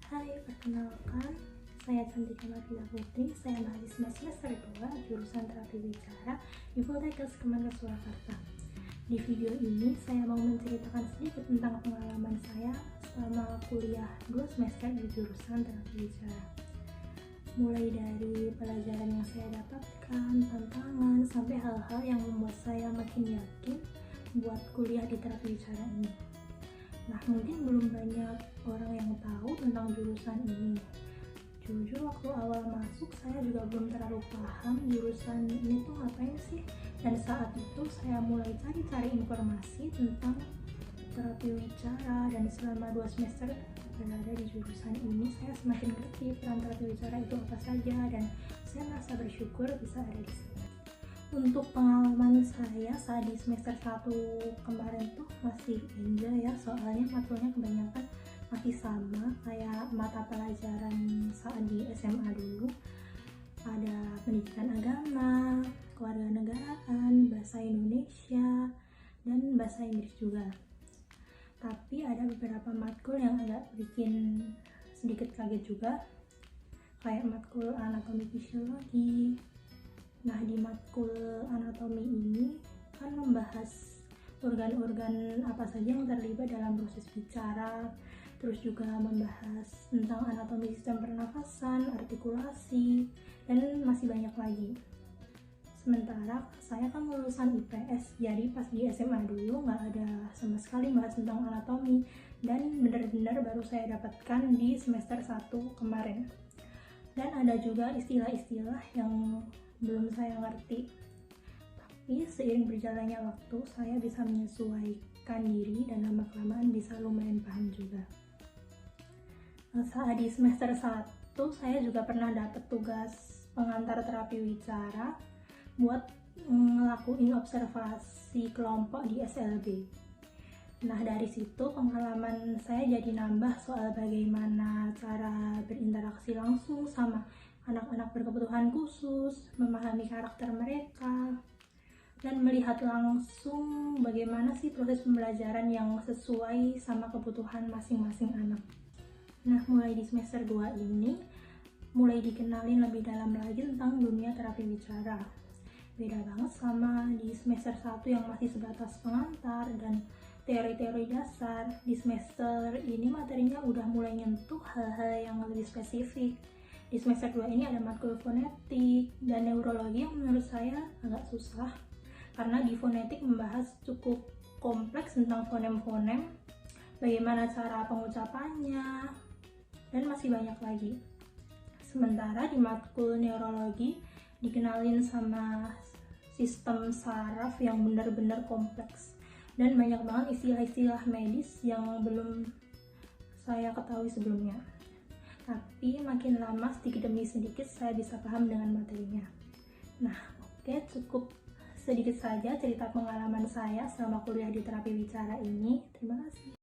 Hai, perkenalkan, saya Cantika Martina Putri. Saya mahasiswa semester 2 jurusan terapi bicara di Poltekkes Kemenkes Surakarta. Di video ini saya mau menceritakan sedikit tentang pengalaman saya selama kuliah 2 semester di jurusan terapi bicara. Mulai dari pelajaran yang saya dapatkan, tantangan, sampai hal-hal yang membuat saya makin yakin buat kuliah di terapi bicara ini. Nah, mungkin belum banyak orang yang tahu tentang jurusan ini. Jujur, waktu awal masuk saya juga belum terlalu paham jurusan ini tuh ngapain sih. Dan saat itu saya mulai cari-cari informasi tentang terapi wicara, dan selama 2 semester berada di jurusan ini, saya semakin ngerti peran terapi wicara itu apa saja, dan saya merasa bersyukur bisa ada di sini. Untuk pengalaman saya saat di semester 1 kemarin tuh masih enjoy ya, soalnya matkulnya kebanyakan masih sama kayak mata pelajaran saat di SMA dulu. Ada pendidikan agama, kewarganegaraan, bahasa Indonesia, dan bahasa Inggris juga. Tapi ada beberapa matkul yang agak bikin sedikit kaget juga, kayak matkul anatomi fisiologi. Nah, di matkul anatomi ini kan membahas organ-organ apa saja yang terlibat dalam proses bicara, terus juga membahas tentang anatomi sistem pernafasan, artikulasi, dan masih banyak lagi. Sementara saya kan lulusan IPS, jadi pas di SMA dulu nggak ada sama sekali bahas tentang anatomi, dan benar-benar baru saya dapatkan di semester 1 kemarin. Dan ada juga istilah-istilah yang belum saya ngerti, tapi seiring berjalannya waktu saya bisa menyesuaikan diri dan lama-kelamaan bisa lumayan paham juga. Saat di semester 1 saya juga pernah dapat tugas pengantar terapi wicara buat ngelakuin observasi kelompok di SLB. Nah, dari situ pengalaman saya jadi nambah soal bagaimana cara berinteraksi langsung sama anak-anak berkebutuhan khusus, memahami karakter mereka, dan melihat langsung bagaimana sih proses pembelajaran yang sesuai sama kebutuhan masing-masing anak. Nah, mulai di semester 2 ini, mulai dikenalin lebih dalam lagi tentang dunia terapi bicara. Beda banget sama di semester 1 yang masih sebatas pengantar dan teori-teori dasar. Di semester ini materinya udah mulai nyentuh hal-hal yang lebih spesifik. Di semester 2 ini ada matkul fonetik dan neurologi yang menurut saya agak susah, karena di fonetik membahas cukup kompleks tentang fonem-fonem, bagaimana cara pengucapannya, dan masih banyak lagi. Sementara di matkul neurologi dikenalin sama sistem saraf yang benar-benar kompleks, dan banyak banget istilah-istilah medis yang belum saya ketahui sebelumnya. Tapi makin lama sedikit demi sedikit saya bisa paham dengan materinya. Nah, oke, cukup sedikit saja cerita pengalaman saya selama kuliah di terapi bicara ini. Terima kasih.